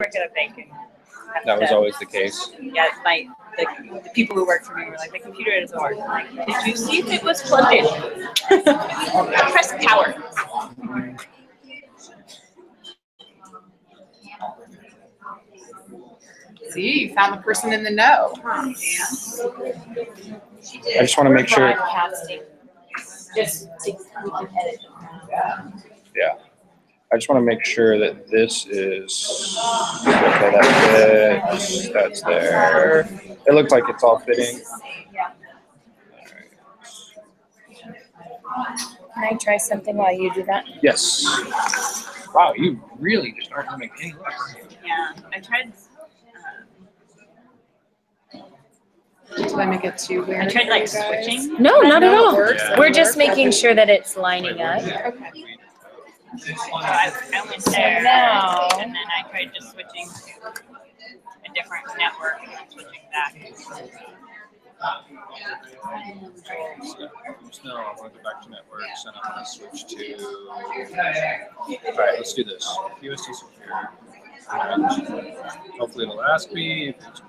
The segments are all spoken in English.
work at a bank. And that was always the case. Yeah, the people who work for me were like, the computer doesn't work. I'm like, did you see if it was plugged in? Press power. See, you found the person in the know. I just want to make sure. Just we can edit. Yeah. I just want to make sure that this is okay. That fits. That's there. It looks like it's all fitting. Yeah. Can I try something while you do that? Yes. Wow, you really just aren't having any luck. Yeah, I tried. Did I make it too weird? I tried like switching. No, not at all. Yeah. We're just making sure that it's lining up. Okay. So I went there, now- and then I tried just switching to a different network and then switching back. No, I want to go back to networks and I want to switch to. All right, let's do this. USD secure. And hopefully it'll ask me if it's.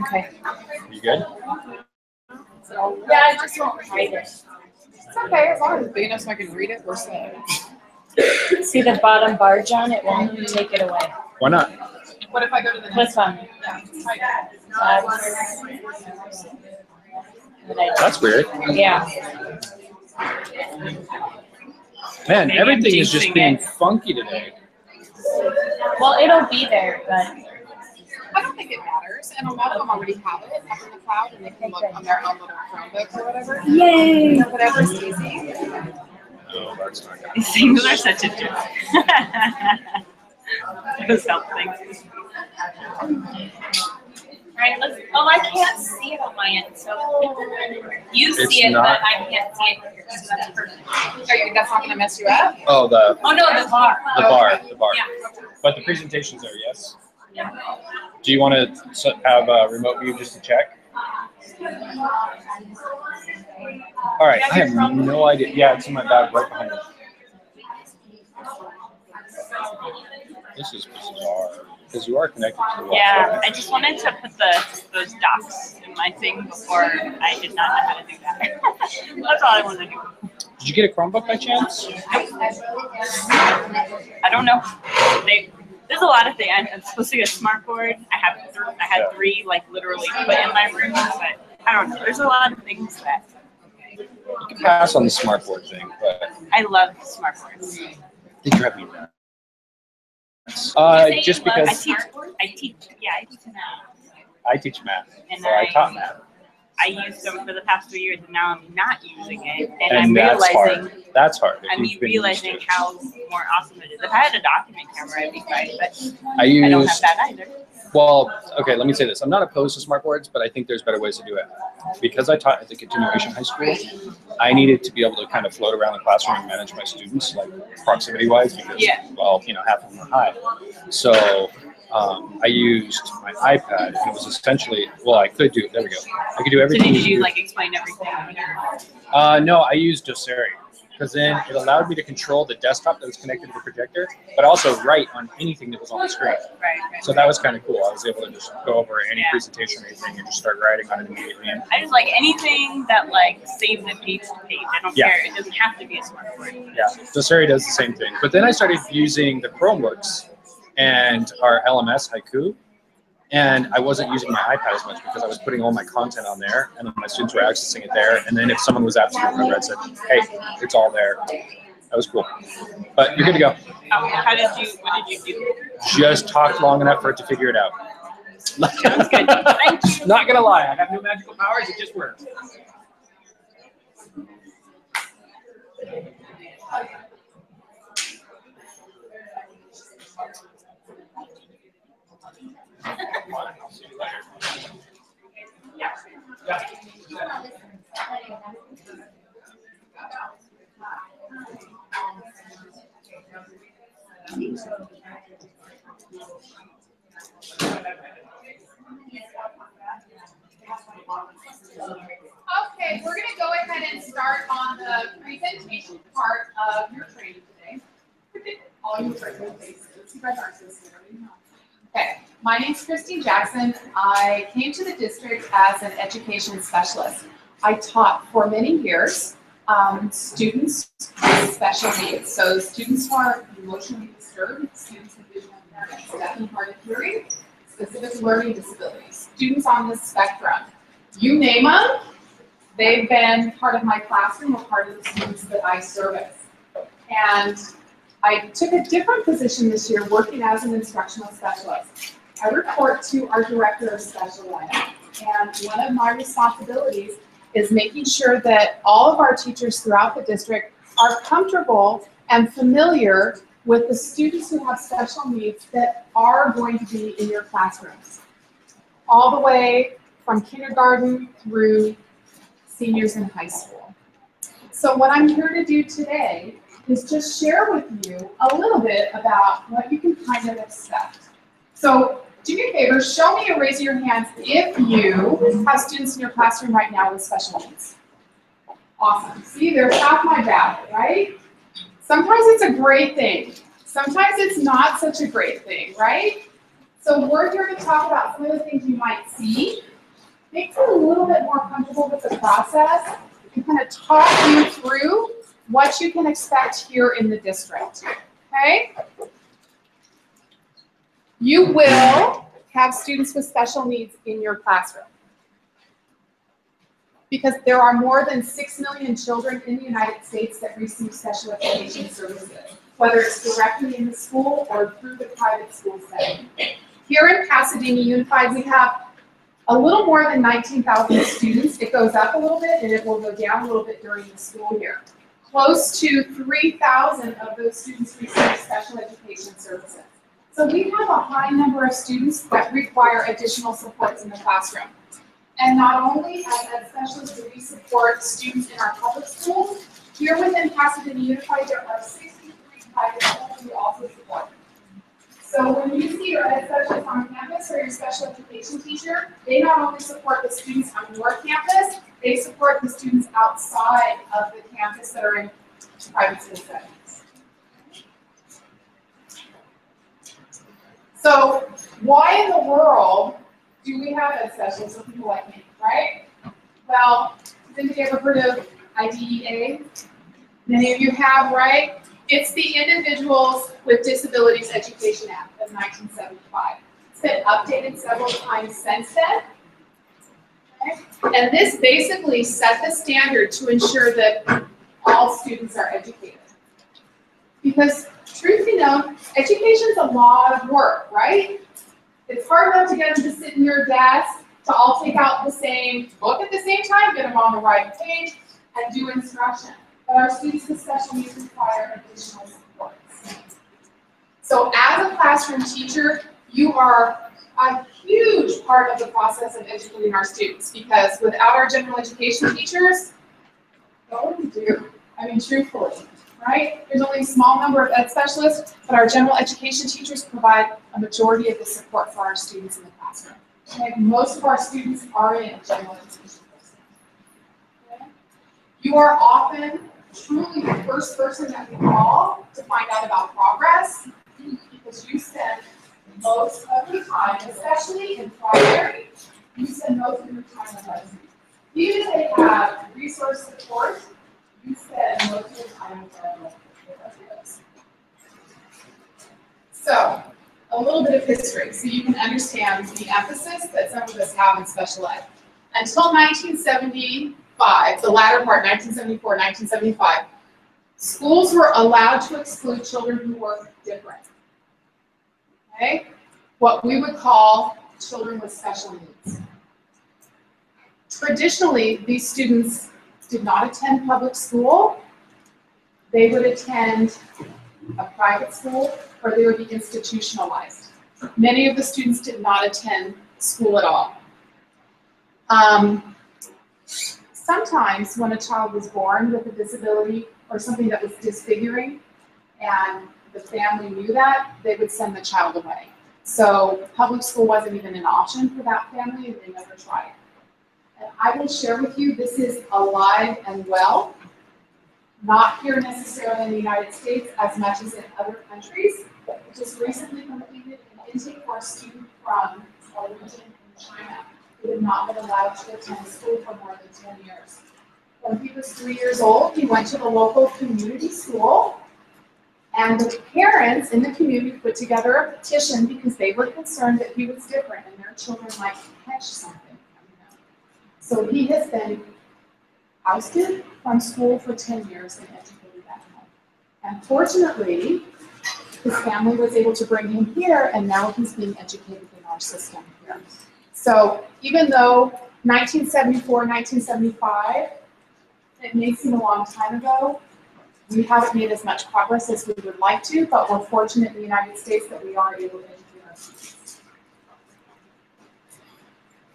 Okay. You good? Yeah, I just won't hide it. It's okay, as long as it's big enough so I can read it. We're set. See the bottom bar, John? It won't take it away. Why not? What if I go to the Click on. That's weird. Yeah. Man, Maybe everything I'm is just jinxing being it. funky today. Well, it'll be there, but I don't think it matters, and a lot of them already have it up in the cloud, and they can look on their own little Chromebook or whatever. yay! Or whatever's easy. No, that's not good. These things are such a joke. Those help things. Alright, I can't see it on my end, so you It's see it, not- but I can't see it here, so that's perfect. That's not gonna mess you up? Oh, the Oh no, the bar. bar. Yeah. But the presentations are yes. Do you want to have a remote view just to check? All right, I have no idea. Yeah, it's in my bag right behind me. This is bizarre because you are connected to the Wi-Fi. Yeah, I just wanted to put those docs in my thing before. I did not know how to do that. That's all I wanted to do. Did you get a Chromebook by chance? I don't know. There's a lot of things. I'm supposed to get a smart board. I had three like literally put in my room, but I don't know. There's a lot of things that You can pass on the smart board thing, but I love smart boards. they drive me nuts. Just because I teach math. I teach math, And or I taught math, I used them for the past 3 years, and now I'm not using it, and I'm that's realizing. hard. That's hard. if I'm you've been used realizing to it. how more awesome it is. If I had a document camera, I'd be fine, but I I don't have used. that either. Well, okay, let me say this. I'm not opposed to smart boards, but I think there's better ways to do it. Because I taught at the continuation high school, I needed to be able to kind of float around the classroom and manage my students, like proximity-wise, because, well, half of them are high. So I used my iPad, and it was essentially, well, I could do, there we go. I could do So everything. did you like explain everything? No, I used Decoding. Because then it allowed me to control the desktop that was connected to the projector, but also write on anything that was on the screen. Right. So that was kind of cool. I was able to just go over any presentation or anything and just start writing on it immediately. I just like anything that like saves it page to page. I don't Yeah. care. It doesn't have to be a smart board. Yeah, Decoding does the same thing. But then I started using the Chromebooks and our LMS Haiku, and I wasn't using my iPad as much because I was putting all my content on there, and then my students were accessing it there. And then if someone was absent, I read said, "Hey, it's all there." That was cool. But you're good to go. What did you do? Just talk long enough for it to figure it out. Sounds good. Thank you. Not gonna lie, I have no magical powers. It just works. I'll see you later. Okay, we're gonna go ahead and start. start on the presentation part of your training today. All you regular faces. You guys aren't so scary. Okay, my name's Christine Jackson. I came to the district as an education specialist. I taught for many years students with special needs. So students who are emotionally disturbed, students with visual impairment, deaf and hard of hearing, specific learning disabilities, students on the spectrum. You name them, they've been part of my classroom or part of the students that I service. And I took a different position this year working as an instructional specialist. I report to our director of special ed, and one of my responsibilities is making sure that all of our teachers throughout the district are comfortable and familiar with the students who have special needs that are going to be in your classrooms, all the way from kindergarten through seniors in high school. So what I'm here to do today is just share with you a little bit about what you can kind of expect. So do me a favor, show me or raise your hands if you have students in your classroom right now with special needs. Awesome. See, there's half my battle, right? Sometimes it's a great thing. Sometimes it's not such a great thing, right? So we're here to talk about some of the things you might see, make you a little bit more comfortable with the process, and kind of talk you through what you can expect here in the district, okay? You will have students with special needs in your classroom because there are more than 6 million children in the United States that receive special education services, whether it's directly in the school or through the private school setting. Here in Pasadena Unified, we have a little more than 19,000 students. It goes up a little bit and it will go down a little bit during the school year. Close to 3,000 of those students receive special education services. So we have a high number of students that require additional supports in the classroom. And not only as specialists do we support students in our public schools, here within Pasadena Unified there are 63 private schools we also support. So when you see your ed specialist on campus or your special education teacher, they not only support the students on your campus, they support the students outside of the campus that are in private school settings. So why in the world do we have ed specialists for people like me, right? Well, has anybody ever heard of IDEA? Many of you have, right? It's the Individuals with Disabilities Education Act of 1975. It's been updated several times since then. Okay? And this basically set the standard to ensure that all students are educated. Because truth be known, education is a lot of work, right? It's hard enough to get them to sit in your desk, to all take out the same book at the same time, get them on the right page, and do instruction. But our students with special needs require additional supports. So as a classroom teacher, you are a huge part of the process of educating our students, because without our general education teachers, what would we do? I mean, truthfully, right? There's only a small number of ed specialists, but our general education teachers provide a majority of the support for our students in the classroom. Okay? Most of our students are in general education. Okay? You are often truly the first person that we call to find out about progress, because you spend most of your time, especially in primary, you spend most of your time with our students. Even if they have resource support, you spend most of your time with our students. So, a little bit of history so you can understand the emphasis that some of us have in special ed. Until 1975, the latter part, 1974, 1975, schools were allowed to exclude children who were different. Okay? What we would call children with special needs. Traditionally, these students did not attend public school. They would attend a private school, or they would be institutionalized. Many of the students did not attend school at all. Sometimes when a child was born with a disability or something that was disfiguring, and the family knew that, they would send the child away. So public school wasn't even an option for that family, and they never tried. And I will share with you, this is alive and well. Not here necessarily in the United States as much as in other countries. Just recently completed an intake for a student from a region in China who had not been allowed to attend school for more than 10 years. When he was 3 years old, he went to the local community school, and the parents in the community put together a petition because they were concerned that he was different and their children might catch something from him. So he has been ousted from school for 10 years and educated at home. And fortunately, his family was able to bring him here, and now he's being educated in our system here. So even though 1974, 1975, it may seem a long time ago, we haven't made as much progress as we would like to, but we're fortunate in the United States that we are able to educate our students.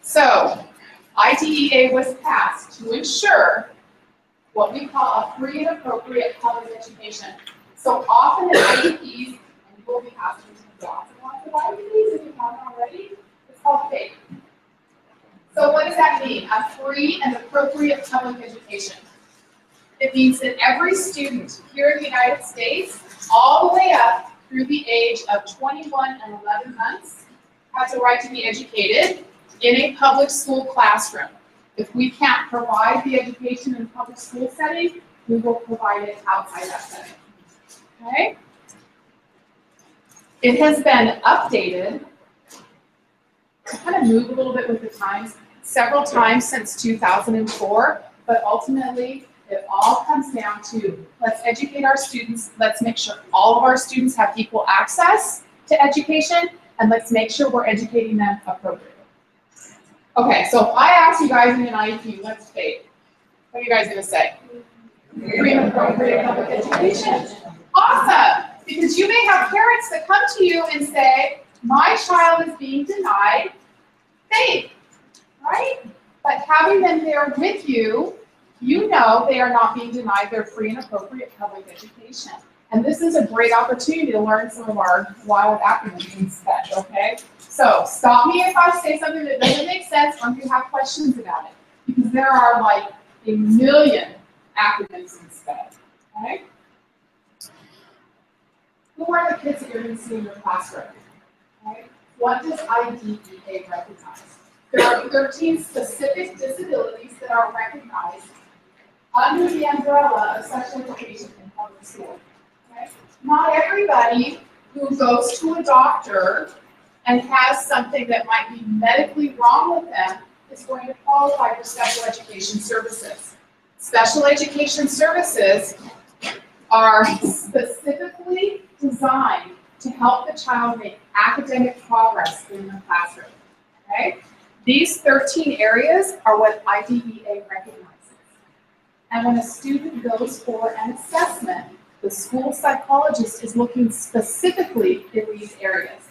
So, IDEA was passed to ensure what we call a free and appropriate public education. So often in IEPs, and you will be asking lots and lots of IEPs if you haven't already, it's called FAPE. So what does that mean? A free and appropriate public education. It means that every student here in the United States, all the way up through the age of 21 and 11 months, has a right to be educated in a public school classroom. If we can't provide the education in a public school setting, we will provide it outside that setting. Okay? It has been updated to kind of move a little bit with the times several times since 2004, but ultimately it all comes down to let's educate our students, let's make sure all of our students have equal access to education, and let's make sure we're educating them appropriately. Okay, so if I ask you guys in an IEP, what's FAPE? What are you guys going to say? Free and appropriate public education. Awesome! Because you may have parents that come to you and say, my child is being denied FAPE, right? But having them there with you, you know they are not being denied their free and appropriate public education. And this is a great opportunity to learn some of our wild acronyms instead, okay? So stop me if I say something that doesn't make sense or if you have questions about it. Because there are like a million acronyms instead, okay? Who are the kids that you're going to see in your classroom? Okay? What does IDEA recognize? There are 13 specific disabilities that are recognized under the umbrella of special education in public school. Okay? Not everybody who goes to a doctor and has something that might be medically wrong with them is going to qualify for special education services. Special education services are specifically designed to help the child make academic progress in the classroom. Okay? These 13 areas are what IDEA recognizes. And when a student goes for an assessment, the school psychologist is looking specifically in these areas.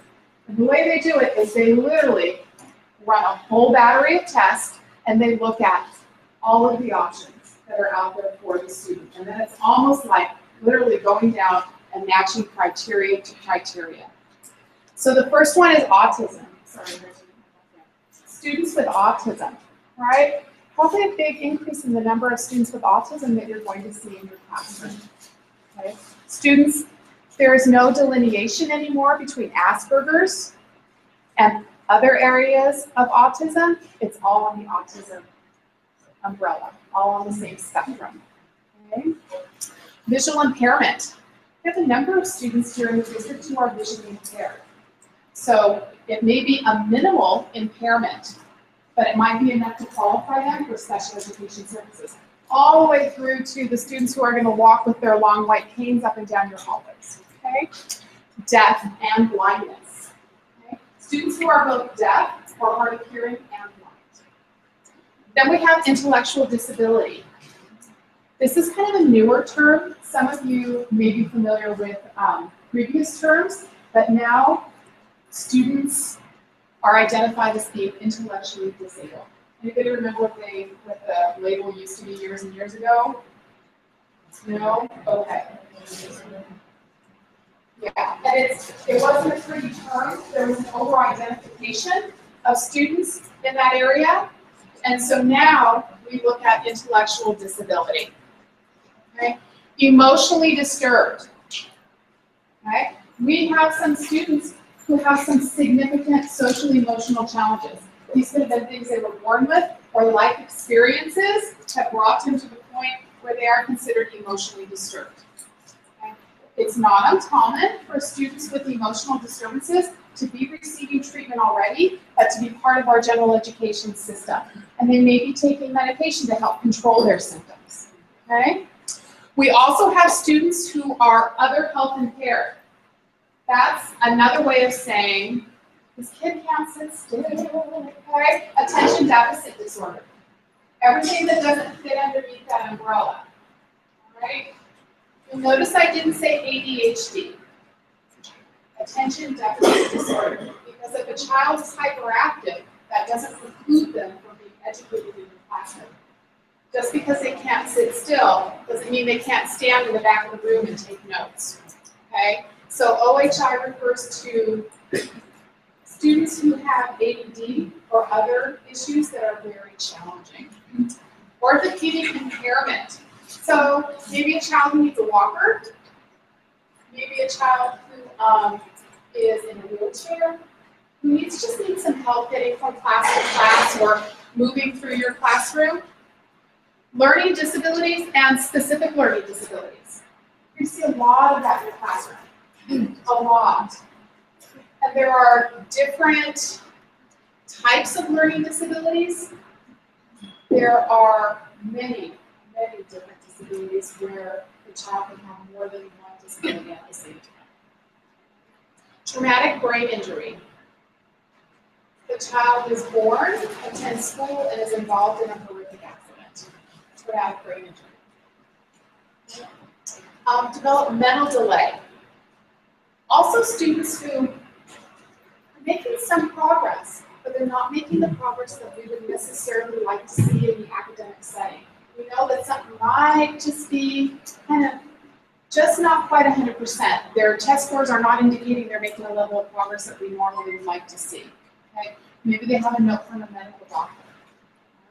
And the way they do it is they literally run a whole battery of tests and they look at all of the options that are out there for the student. And then it's almost like literally going down and matching criteria to criteria. So the first one is autism. Sorry, students with autism, right? Probably a big increase in the number of students with autism that you're going to see in your classroom. Okay? Students, there is no delineation anymore between Asperger's and other areas of autism. It's all on the autism umbrella, all on the same spectrum. Okay? Visual impairment. We have a number of students here in the district who are visually impaired. So it may be a minimal impairment, but it might be enough to qualify them for special education services. All the way through to the students who are going to walk with their long white canes up and down your hallways. Okay? Deaf and blindness. Okay? Students who are both deaf or hard of hearing and blind. Then we have intellectual disability. This is kind of a newer term. Some of you may be familiar with previous terms, but now students are identified as being intellectually disabled. Anybody remember what the label used to be years and years ago? No? Okay. Yeah, and it wasn't a pretty term. There was an over-identification of students in that area. And so now we look at intellectual disability. Okay? Emotionally disturbed. Okay? We have some students who have some significant social emotional challenges. These could have been things they were born with or life experiences that brought them to the point where they are considered emotionally disturbed. Okay? It's not uncommon for students with emotional disturbances to be receiving treatment already, but to be part of our general education system. And they may be taking medication to help control their symptoms. Okay? We also have students who are other health impaired. That's another way of saying, this kid can't sit still, okay? Attention deficit disorder. Everything that doesn't fit underneath that umbrella, all right? You'll notice I didn't say ADHD, attention deficit disorder, because if a child is hyperactive, that doesn't preclude them from being educated in the classroom. Just because they can't sit still doesn't mean they can't stand in the back of the room and take notes, okay? So OHI refers to students who have ADD or other issues that are very challenging. Orthopedic impairment. So maybe a child who needs a walker, maybe a child who is in a wheelchair, who just needs some help getting from class to class or moving through your classroom. Learning disabilities and specific learning disabilities. You see a lot of that in your classroom. A lot. And there are different types of learning disabilities. There are many, many different disabilities where the child can have more than one disability at the same time. Traumatic brain injury. The child is born, attends school, and is involved in a horrific accident. Traumatic brain injury. Developmental delay. Also students who are making some progress, but they're not making the progress that we would necessarily like to see in the academic setting. We know that something might just be kind of just not quite 100%. Their test scores are not indicating they're making a level of progress that we normally would like to see. Okay? Maybe they have a note from a medical doctor.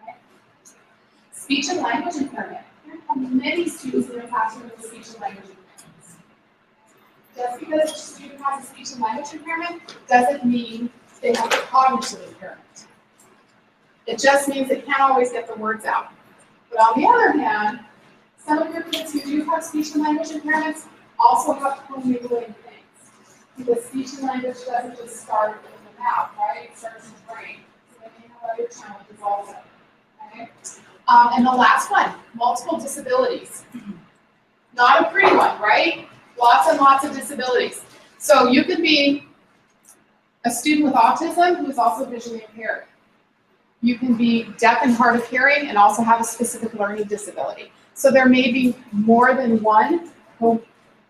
All right? Speech and language impairment. We have many students in the classroom with speech and language impairments. Just because a student has a speech and language impairment doesn't mean they have a cognitive impairment. It just means they can't always get the words out. But on the other hand, some of your kids who do have speech and language impairments also have commingling things. Because speech and language doesn't just start in the mouth, right? It starts in the brain. So they may have other challenges also. Okay? And the last one, multiple disabilities. Not a pretty one, right? Lots and lots of disabilities. So you could be a student with autism who is also visually impaired. You can be deaf and hard of hearing and also have a specific learning disability. So there may be more than one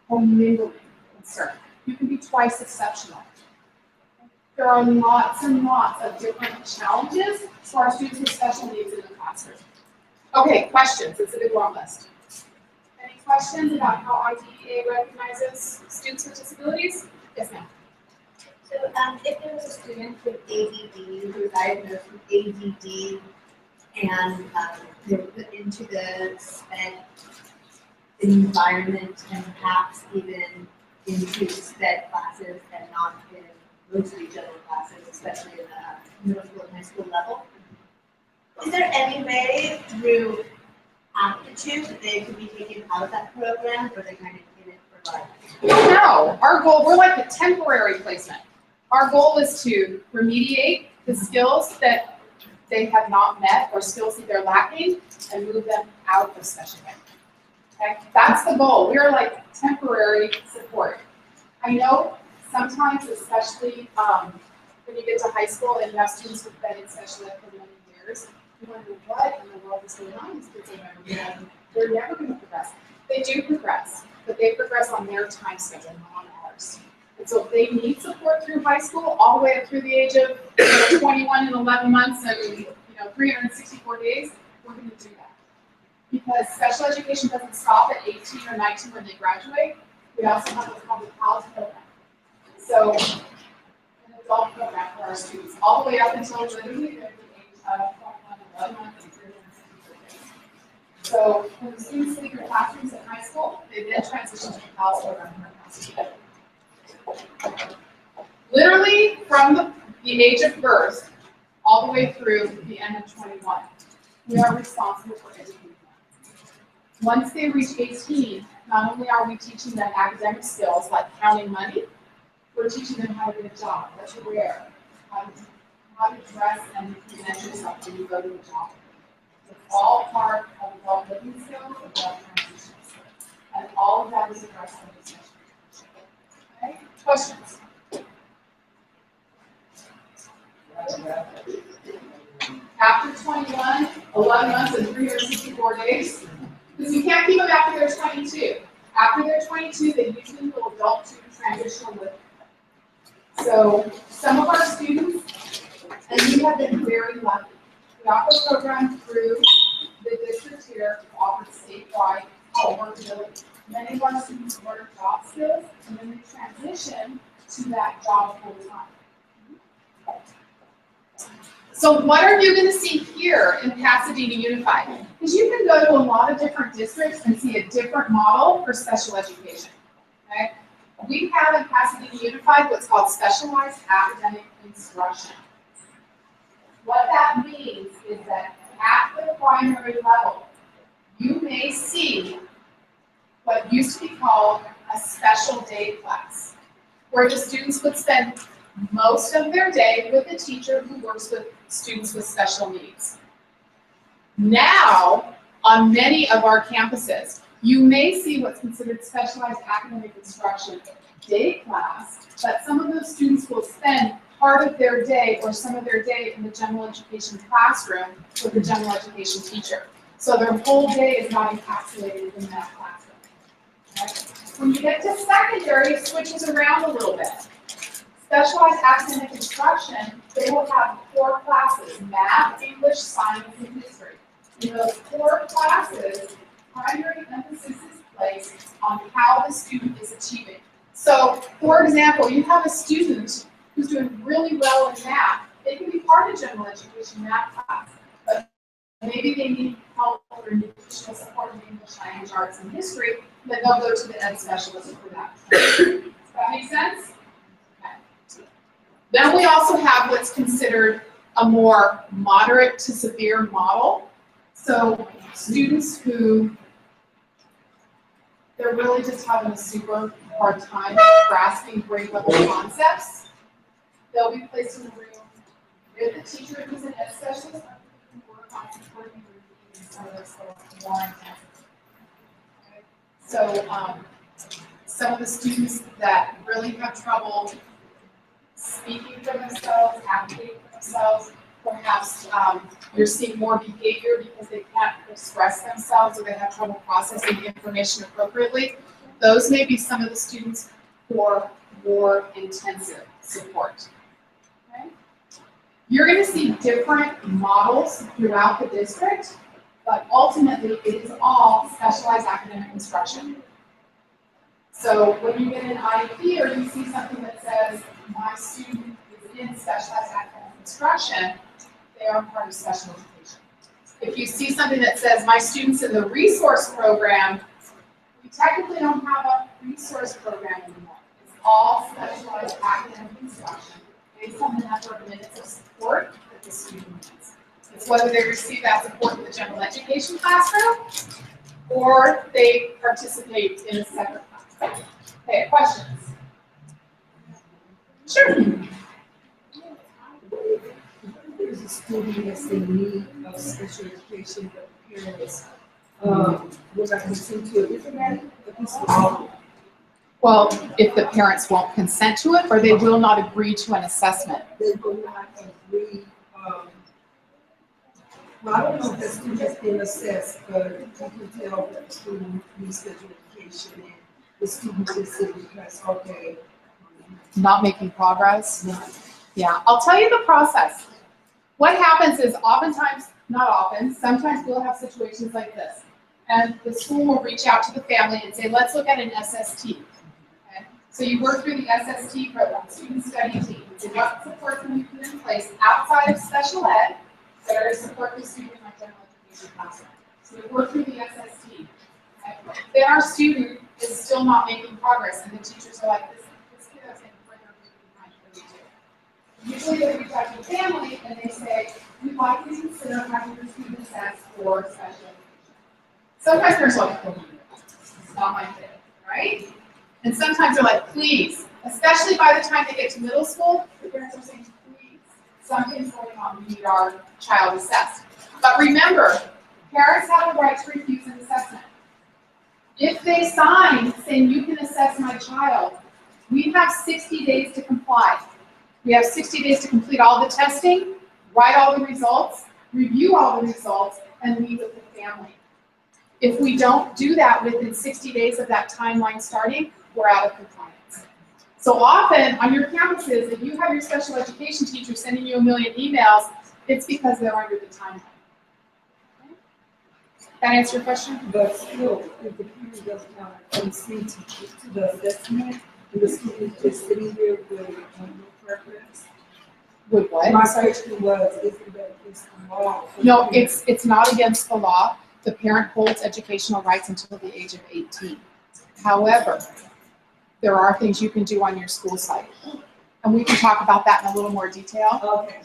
commingling concern. You can be twice exceptional. There are lots and lots of different challenges for our students with special needs in the classroom. Okay, questions. It's a big long list. Any questions about how IDEA recognizes students with disabilities? Yes, ma'am. So if there was a student with ADD who was diagnosed with ADD and they were put into the SPED environment and perhaps even into SPED classes and not in mostly general classes, especially in the middle school and high school level, is there any way through aptitude that they could be taken out of that program, or they kind of in it for life? No, our goal, we're like a temporary placement. Our goal is to remediate the skills that they have not met or skills that they're lacking and move them out of special ed. Okay? That's the goal. We're like temporary support. I know sometimes, especially when you get to high school and you have students who've been in special ed for many years, you wonder what in the world is going on. These kids are never going to, they're never going to progress. They do progress, but they progress on their time schedule, not on ours. And so if they need support through high school, all the way up through the age of 21 and 11 months and 364 days, we're going to do that. Because special education doesn't stop at 18 or 19 when they graduate. We also have what's called the college program. So an adult program for our students, all the way up until literally the age of 21 and 11 months and 364 days. So when the students leave their classrooms in high school, they then transition to the PALS program in our classroom. Literally from the age of birth all the way through the end of 21, we are responsible for educating them. Once they reach 18, not only are we teaching them academic skills like counting money, we're teaching them how to get a job, what to wear, how to dress and present yourself when you go to a job. It's all part of adult living skills and adult transition skills. And all of that is addressed in this session. Okay? Questions? After 21, 11 months and 364 days, because you can't keep them after they're 22. After they're 22, they usually go adult to transitional living. So some of our students, and we have been very lucky, we offer a program through the district here, offered statewide called workability. Many of our students learn job skills and then they transition to that job full time. So what are you going to see here in Pasadena Unified? Because you can go to a lot of different districts and see a different model for special education. Okay? We have in Pasadena Unified what's called specialized academic instruction. What that means is that at the primary level, you may see what used to be called a special day class, where the students would spend most of their day with a teacher who works with students with special needs. Now, on many of our campuses, you may see what's considered specialized academic instruction day class, but some of those students will spend part of their day or some of their day in the general education classroom with a general education teacher. So their whole day is not encapsulated in that classroom. Okay? When you get to secondary, it switches around a little bit. Specialized academic instruction, they will have 4 classes: math, English, science, and history. In those 4 classes, primary emphasis is placed on how the student is achieving. So, for example, you have a student who's doing really well in math. They can be part of general education math class, but maybe they need help or nutritional support in English, language, arts, and history, then they'll go to the ed specialist for that. Does that make sense? Then we also have what's considered a more moderate to severe model. So students who, they're really just having a super hard time grasping grade level concepts, they'll be placed in a room with a teacher who's an ed specialist who can work on supporting some of those skills more intensively. Okay? So some of the students that really have trouble speaking for themselves, advocating for themselves, perhaps you're seeing more behavior because they can't express themselves or they have trouble processing the information appropriately. Those may be some of the students for more intensive support. Okay? You're going to see different models throughout the district, but ultimately it is all specialized academic instruction. So when you get an IEP or you see something that says, my student is in specialized academic instruction, they are part of special education. If you see something that says, my student's in the resource program, we technically don't have a resource program anymore. It's all specialized academic instruction based on the number of minutes of support that the student needs. It's whether they receive that support in the general education classroom or they participate in a separate class. Okay, questions? Sure. There's a student that's in need of special education, but parents will not consent to it. Isn't that a piece of law? Well, if the parents won't consent to it, or they will not agree to an assessment. They will not agree. Well, I don't know if the student has been assessed, but you can tell that the student needs special education and the student is sitting because, okay. Not making progress? Yeah, I'll tell you the process. What happens is oftentimes, not often, sometimes we'll have situations like this. And the school will reach out to the family and say, let's look at an SST. Okay? So you work through the SST program, student study team. So what supports can we put in place outside of special ed that are to support the student in my general education classroom. So we work through the SST. Okay? Then our student is still not making progress, and the teachers are like, this kid is getting further and further behind. What do we do? Usually they reach out to the family and they say, we'd like you to consider having your student assessed for special education. Sometimes there's like, it's not my kid, right? And sometimes they're like, please, especially by the time they get to middle school, the parents are saying, please, something's going on, we need our child assessed. But remember, parents have the right to refuse an assessment. If they sign saying you can assess my child, we have 60 days to comply. We have 60 days to complete all the testing, write all the results, review all the results, and meet with the family. If we don't do that within 60 days of that timeline starting, we're out of compliance. So often on your campuses, if you have your special education teacher sending you a million emails, it's because they're under the timeline. Okay? That answer your question? But still, if the parent doesn't have a consent to the assessment, and the student is sitting there with no preference. With what? My question was, isn't that against the law? No, it's not against the law. The parent holds educational rights until the age of 18. However, there are things you can do on your school site. And we can talk about that in a little more detail. Okay.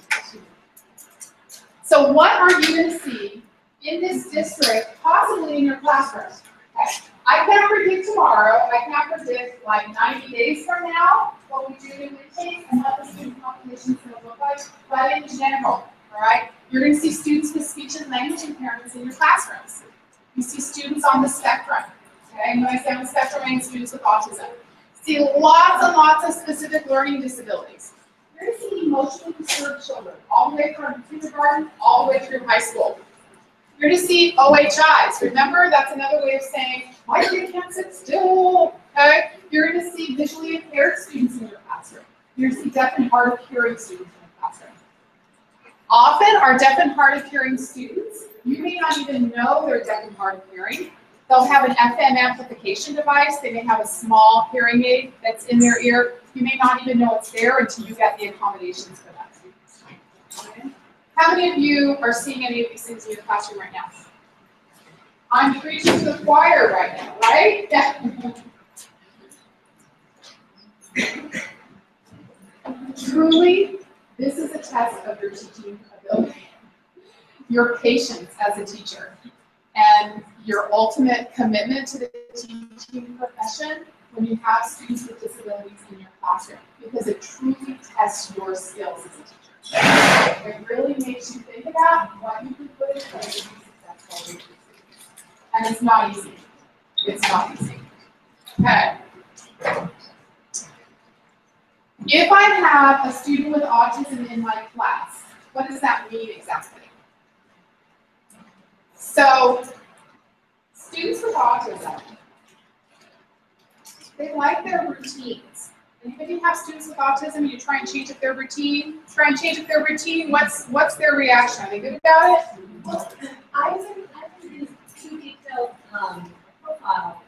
So what are you going to see in this district, possibly in your classroom? Okay. I can't predict tomorrow. I can't predict like 90 days from now what we do in intake and what the student population is going to look like. But in general, all right, you're going to see students with speech and language impairments in your classrooms. You see students on the spectrum. Okay, and when I say on the spectrum, I mean students with autism. See lots and lots of specific learning disabilities. You're going to see emotionally disturbed children, all the way from kindergarten, all the way through high school. You're going to see OHIs. Remember, that's another way of saying, my kid can't sit still. Okay? You're going to see visually impaired students in your classroom. You're going to see deaf and hard of hearing students in your classroom. Often, our deaf and hard of hearing students, you may not even know they're deaf and hard of hearing. They'll have an FM amplification device. They may have a small hearing aid that's in their ear. You may not even know it's there until you get the accommodations for that student. Okay? How many of you are seeing any of these things in your classroom right now? I'm preaching to the choir right now, right? Yeah. Truly, this is a test of your teaching ability, your patience as a teacher, and your ultimate commitment to the teaching profession when you have students with disabilities in your classroom, because it truly tests your skills as a teacher. It really makes you think about what you can put in place to be successful. And it's not easy. It's not easy. Okay. If I have a student with autism in my class, what does that mean exactly? So, students with autism, they like their routines. Anybody have students with autism and you try and change up their routine? What's their reaction? Are they good about it? Well, I was in his too detailed profile.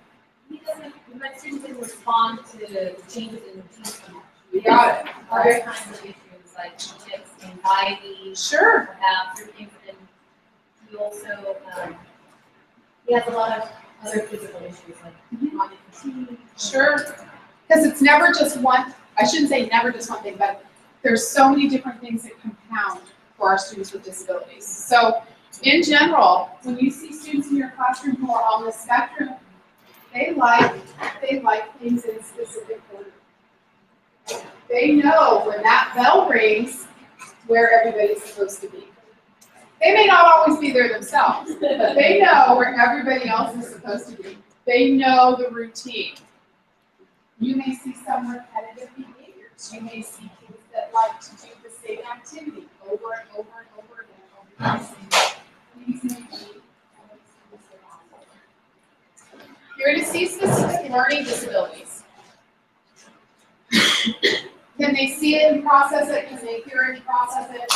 My students didn't respond to changes in routines so much. You got it. Other kinds of issues like tics, anxiety, Sure. perhaps, or things, and he also he has a lot of other physical issues like chronic fatigue. Sure. Because it's never just one, I shouldn't say never just one thing, but there's so many different things that compound for our students with disabilities. So in general, when you see students in your classroom who are on the spectrum, they like things in specific order. They know when that bell rings where everybody's supposed to be. They may not always be there themselves, but they know where everybody else is supposed to be. They know the routine. You may see some repetitive behaviors. You may see kids that like to do the same activity over and over and over again. These may be. You're going to see specific learning disabilities. Can they see it and process it? Can they hear it and process it?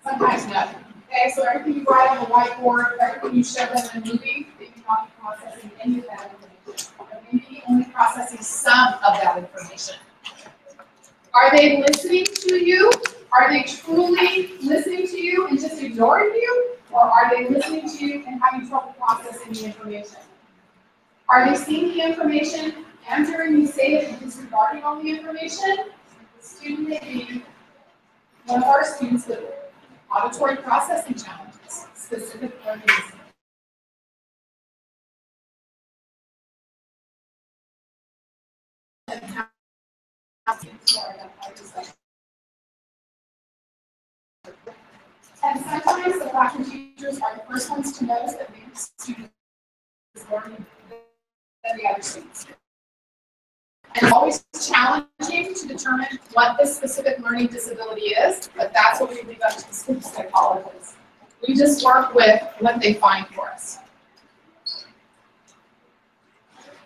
Sometimes no. Okay, so everything you write on the whiteboard, everything you show them in a movie, they may not be processing any of that information. They may be only processing some of that information. Are they listening to you? Are they truly listening to you and just ignoring you? Or are they listening to you and having trouble processing the information? Are they seeing the information and hearing you say it and disregarding all the information? The student may be one of our students with auditory processing challenges, specific learning disabilities. And sometimes the classroom teachers are the first ones to notice that maybe the student is learning than the other students. And it's always challenging to determine what this specific learning disability is, but that's what we leave up to the school psychologists. We just work with what they find for us.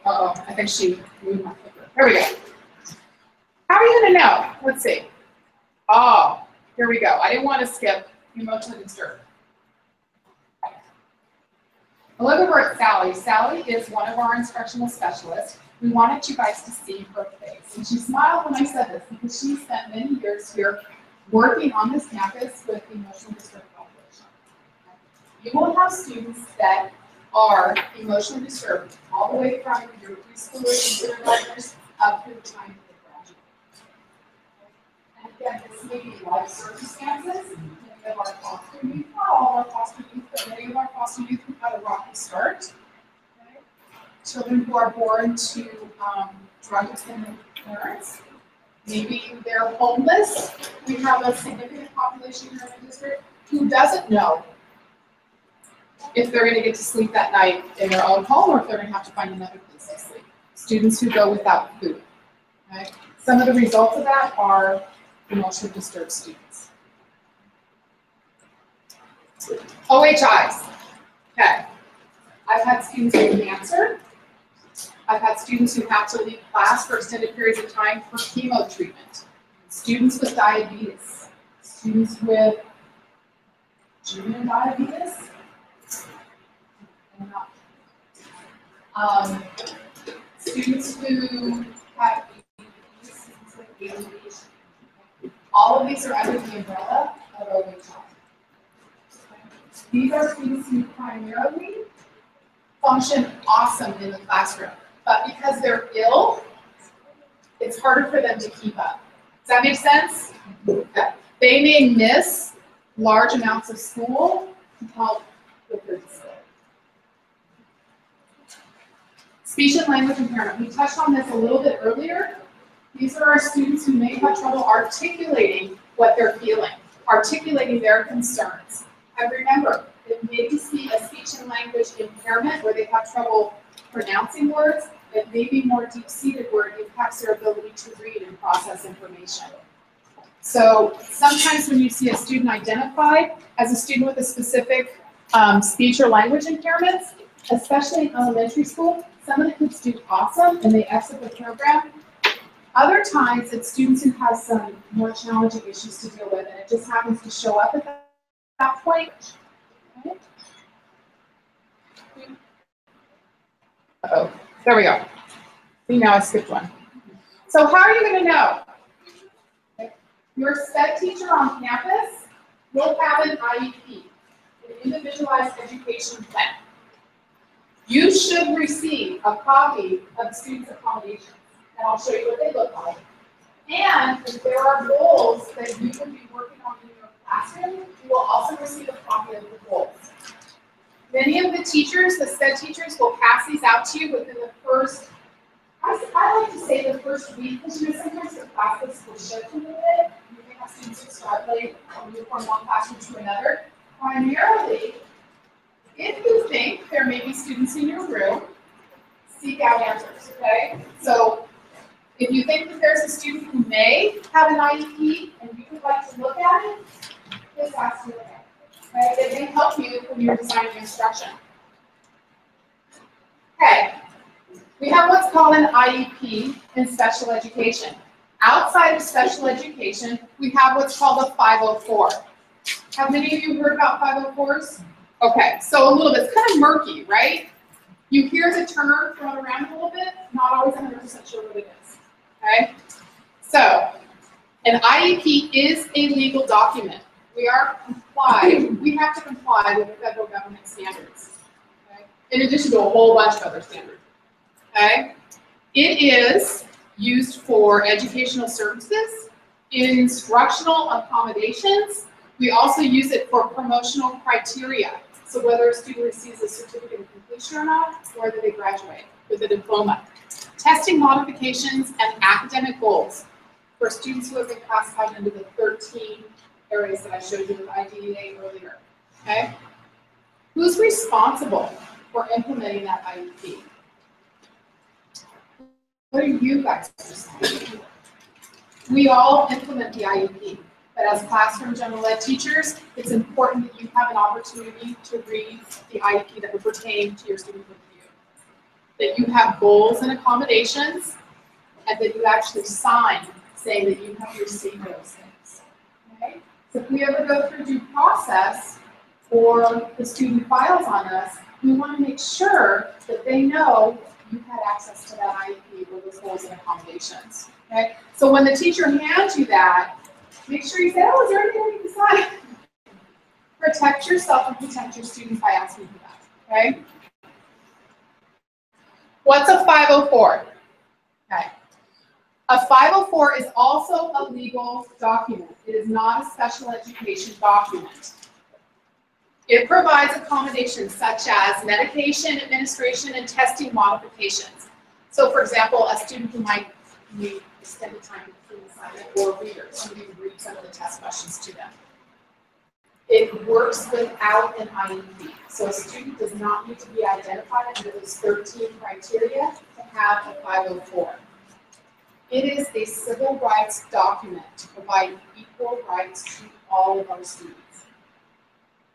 Uh-oh, I think she moved my clicker. Here we go. How are you going to know? Let's see. Oh, here we go. I didn't want to skip emotionally disturbed. Look over at Sally. Sally is one of our instructional specialists. We wanted you guys to see her face. And she smiled when I said this because she spent many years here working on this campus with the emotionally disturbed population. You will have students that are emotionally disturbed all the way from your preschoolers and kindergartners up to the time that they graduate. And again, this may be life circumstances. Many of our foster youth, not all of our foster youth, but many of our foster youth who had a rocky start. Okay? Children who are born to drug-dependent parents. Maybe they're homeless. We have a significant population here in the district who doesn't know if they're going to get to sleep that night in their own home or if they're going to have to find another place to sleep. Students who go without food. Okay? Some of the results of that are emotionally disturbed students. OHIs. Okay. I've had students with cancer. I've had students who have to leave class for extended periods of time for chemo treatment. Students with diabetes. Students with junior diabetes. Students who have ADHD. All of these are under the umbrella of OHI. These are students who primarily function awesome in the classroom, but because they're ill, it's harder for them to keep up. Does that make sense? Okay. They may miss large amounts of school to help with their disability. Speech and language impairment. We touched on this a little bit earlier. These are our students who may have trouble articulating what they're feeling, articulating their concerns. And remember, it may be a speech and language impairment where they have trouble pronouncing words. It may be more deep-seated where it impacts their ability to read and process information. So sometimes when you see a student identified as a student with a specific speech or language impairments, especially in elementary school, some of the kids do awesome and they exit the program. Other times it's students who have some more challenging issues to deal with and it just happens to show up at that point. Okay. Uh-oh, there we go. See, now I skipped one. So how are you going to know? Okay. Your SPED teacher on campus will have an IEP, an individualized education plan. You should receive a copy of the student's accommodations, and I'll show you what they look like. And if there are goals that you will be working on in your classroom, you will also receive a copy of the goals. Many of the teachers, the SPED teachers, will pass these out to you within the first, I like to say the first week, because sometimes the classes will shift a little bit. You may have students who start late or move from one classroom to another. Primarily, if you think there may be students in your room, seek out answers, okay? So if you think that there's a student who may have an IEP and you would like to look at it, please ask to look at it, right? It may help you when you're designing instruction. Okay, we have what's called an IEP in special education. Outside of special education, we have what's called a 504. Have many of you heard about 504s? Okay, so a little bit, it's kind of murky, right? You hear the term thrown around a little bit, not always 100% sure what it is, okay? So, An IEP is a legal document. We have to comply with the federal government standards, okay? In addition to a whole bunch of other standards, okay? It is used for educational services, instructional accommodations. We also use it for promotional criteria. So whether a student receives a certificate of completion or not, or whether they graduate with a diploma. Testing modifications and academic goals for students who have been classified into the 13 areas that I showed you with IDEA earlier, okay? Who's responsible for implementing that IEP? What are you guys responsible for? We all implement the IEP, but as classroom general ed teachers, it's important that you have an opportunity to read the IEP that would pertain to your student review. That you have goals and accommodations, and that you actually sign saying that you have received those things. Okay? So if we ever go through due process or the student files on us, we want to make sure that they know you had access to that IEP with those goals and accommodations. Okay? So when the teacher hands you that, make sure you say, oh, is there anything we can sign? Protect yourself and protect your students by asking for that. Okay? What's a 504? Okay. A 504 is also a legal document. It is not a special education document. It provides accommodations such as medication administration and testing modifications. So for example, a student who might need extended time between assignment or reader, somebody would read some of the test questions to them. It works without an IEP. So a student does not need to be identified under those 13 criteria to have a 504. It is a civil rights document to provide equal rights to all of our students.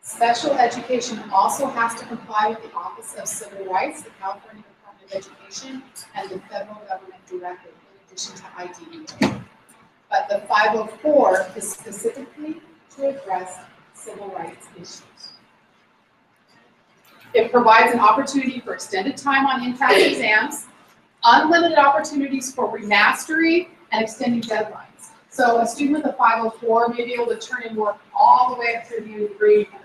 Special education also has to comply with the Office of Civil Rights, the California Department of Education, and the federal government directly, in addition to IDEA. But the 504 is specifically to address civil rights issues. It provides an opportunity for extended time on in-class exams, unlimited opportunities for remastery, and extending deadlines. So a student with a 504 may be able to turn in work all the way up through the end of the grade year.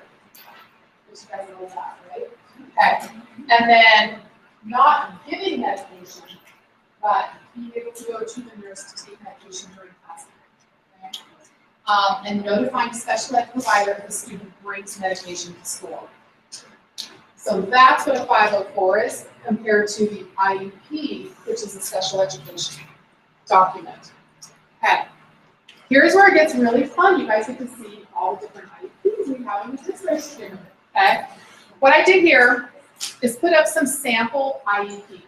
You guys know that, right? Okay. And then not giving medication, but being able to go to the nurse to take medication during class. Okay? And notifying special ed provider if the student brings medication to school. So that's what a 504 is compared to the IEP, which is a special education document. Okay. Here's where it gets really fun. You guys get to see all the different IEPs we have in the district here. Okay. What I did here is put up some sample IEPs.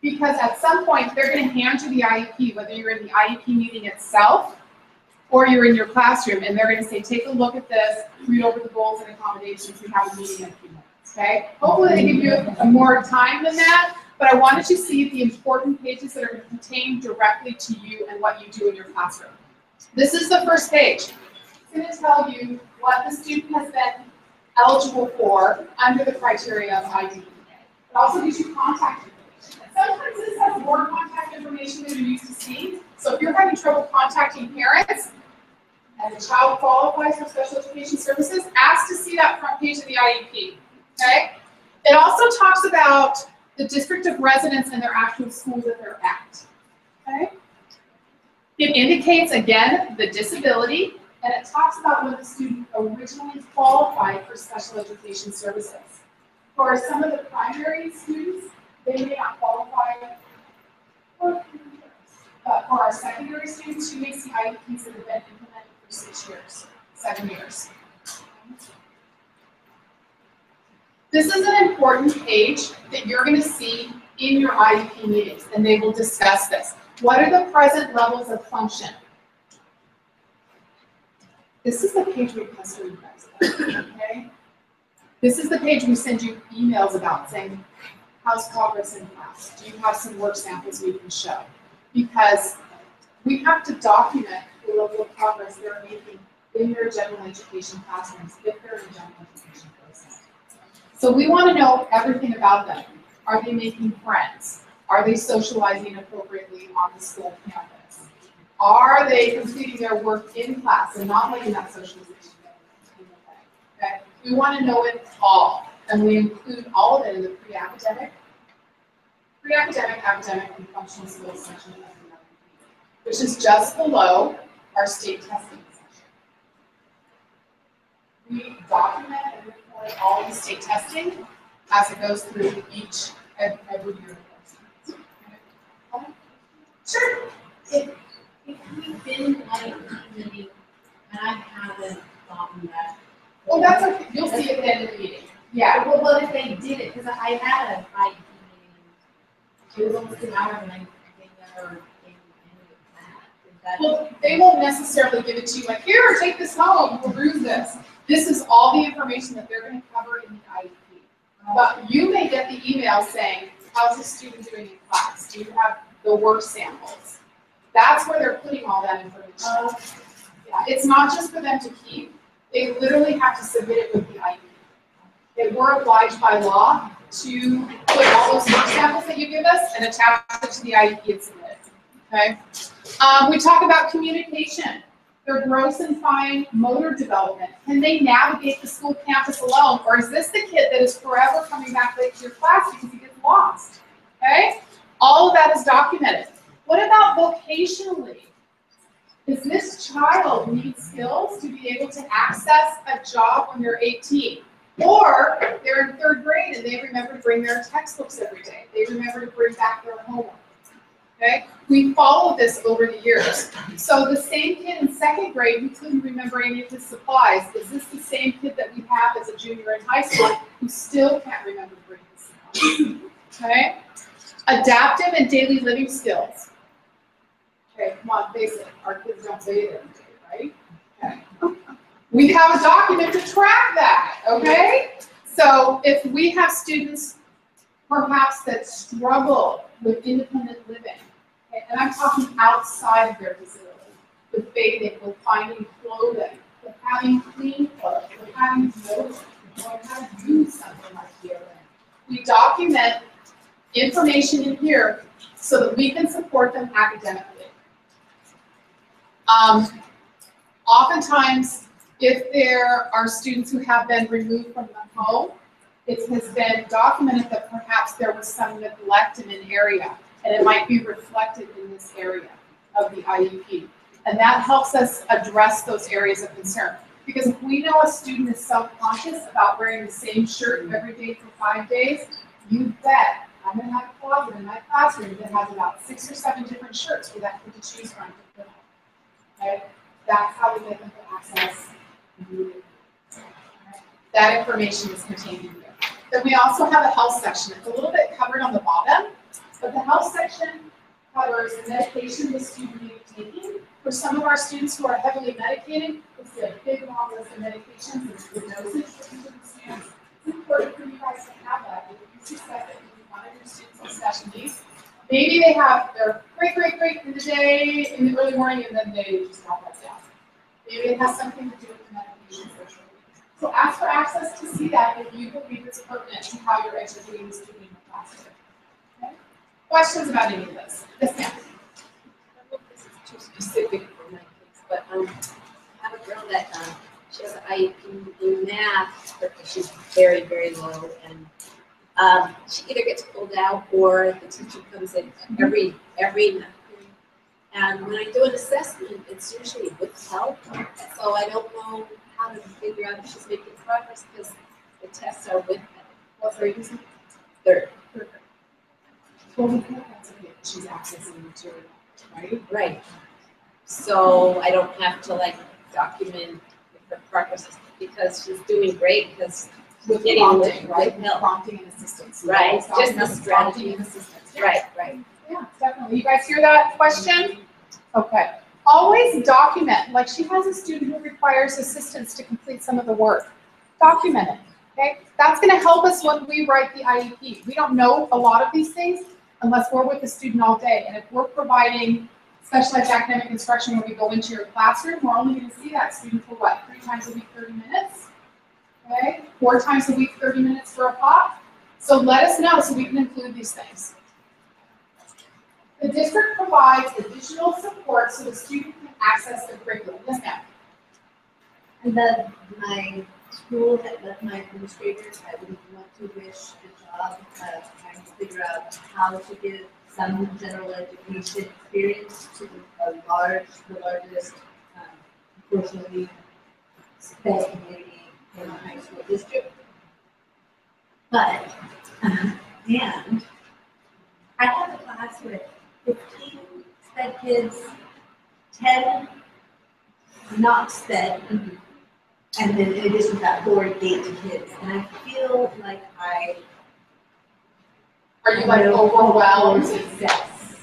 Because at some point, they're going to hand you the IEP, whether you're in the IEP meeting itself or you're in your classroom, and they're going to say, take a look at this, read over the goals and accommodations, we have a meeting in a few minutes. Okay? Hopefully they give you more time than that, but I wanted to see the important pages that are going to pertain directly to you and what you do in your classroom. This is the first page. It's going to tell you what the student has been eligible for under the criteria of IDEA. It also gives you contact information. And sometimes this has more contact information than you're used to seeing. So if you're having trouble contacting parents and the child qualifies for special education services, ask to see that front page of the IEP. Okay? It also talks about the district of residence and their actual schools that they're at. Okay? It indicates, again, the disability, and it talks about when the student originally qualified for special education services. For some of the primary students, they may not qualify for our secondary students, you may see IEPs that have been implemented for 6 years, 7 years. This is an important page that you're going to see in your IEP meetings, and they will discuss this. What are the present levels of function? This is the page we pester you guys about, okay? This is the page we send you emails about saying, how's progress in class? Do you have some work samples we can show? Because we have to document the level of progress they're making in their general education classrooms if they're in a general education process. So we want to know everything about them. Are they making friends? Are they socializing appropriately on the school campus? Are they completing their work in class and not like in that socialization? Okay? We want to know it all, and we include all of it in the pre-academic, academic, and functional skills section of the IEP, which is just below our state testing section. We document and report all the state testing as it goes through every year. Sure. If we've been in IEP meeting and I haven't gotten that. Well, that's okay. You'll see it at the end of the meeting. Yeah. Well, what if they did it? Because I had an IEP meeting. It was almost an hour and they never gave me any of that. Well, they won't necessarily give it to you like, here, take this home, peruse this. This is all the information that they're going to cover in the IEP. But you may get the email saying, how's the student doing in class? Do you have the work samples? That's where they're putting all that information. Yeah, it's not just for them to keep. They literally have to submit it with the IEP. They were obliged by law to put all those work samples that you give us and attach it to the IEP and submit it. Okay? We talk about communication. Their gross and fine motor development. Can they navigate the school campus alone? Or is this the kid that is forever coming back late to your class because he gets lost? Okay? All of that is documented. What about vocationally? Does this child need skills to be able to access a job when they're 18? Or they're in 3rd grade and they remember to bring their textbooks every day. They remember to bring back their homework. Okay? We follow this over the years. So the same kid in 2nd grade who couldn't remember any of his supplies, is this the same kid that we have as a junior in high school who still can't remember to bring his supplies? Okay? Adaptive and daily living skills. Okay, come on, face it. Our kids don't bathe every day, right? Okay. We have a document to track that, okay? So if we have students perhaps that struggle with independent living, okay, and I'm talking outside of their facility, with bathing, with finding clothing, with having clean clothes, with having deodorant, with knowing how to use something like deodorant. We document information in here so that we can support them academically. Oftentimes, if there are students who have been removed from the home, it has been documented that perhaps there was some neglect in an area, and it might be reflected in this area of the IEP. And that helps us address those areas of concern. Because if we know a student is self-conscious about wearing the same shirt every day for 5 days, you bet I'm going to have a closet in my classroom that has about 6 or 7 different shirts for that kid to choose from. Okay? That's how we get them to access. That information is contained in here. Then we also have a health section. It's a little bit covered on the bottom, but the health section covers the medication the student may be taking. For some of our students who are heavily medicated, it's a big long list of medications and the dosage for each of the students. It's important for you guys to have that. If you suspect that one of your students with special needs, maybe they have their great in the day, in the early morning, and then they just drop that down. Maybe it has something to do with the medication surgery. So ask for access to see that if you believe it's pertinent to how you're educating the student in the classroom. Okay? Questions about any of this? Yes, ma'am. I don't know if this is too specific for my kids, but I have a girl that she has an IEP in math, but she's very, very low, and she either gets pulled out or the teacher comes in every month. And when I do an assessment, it's usually with help, so I don't know how to figure out if she's making progress because the tests are with help. What's her using? 3rd. Well, we think that's okay. She's accessing material, right? Right. So I don't have to like document her progress because she's doing great because With getting prompting, right? with help. Prompting and assistance. Right, So just the prompting strategy. and assistance. Right. Yeah, definitely. You guys hear that question? Okay. Always document. Like she has a student who requires assistance to complete some of the work. Document it. Okay? That's going to help us when we write the IEP. We don't know a lot of these things unless we're with the student all day. And if we're providing specialized academic instruction when we go into your classroom, we're only going to see that student for what? 3 times a week, 30 minutes? Okay? 4 times a week, 30 minutes for a pop. So let us know so we can include these things. The district provides additional support so the student can access the curriculum. Yes, ma'am. And then my school, my administrators, I would want to wish the job of trying to figure out how to give some general education experience to the largest, unfortunately, SPED community in the high school district. But, and I have a class with 15 SPED kids, 10 not SPED, and then in addition to that, 4 gate kids. And I feel like Are you like overwhelmed? Yes.